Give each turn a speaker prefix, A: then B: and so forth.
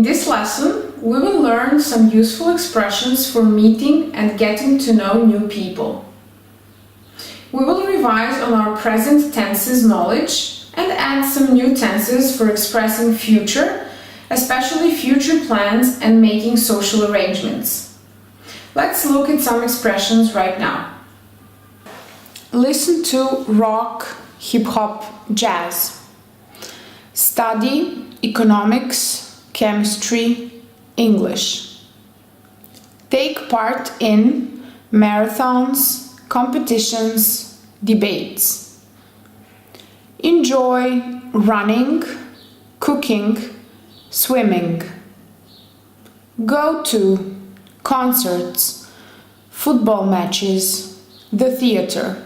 A: this lesson, we will learn some useful expressions for meeting and getting to know new people. We will revise on our present tenses knowledge and add some new tenses for expressing future, especially future plans and making social arrangements. Let's look at some expressions right now. Listen to rock, hip-hop, jazz. Study economics, chemistry, English. Take part in marathons, competitions, debates. Enjoy running, cooking, swimming. Go to concerts, football matches, the theater.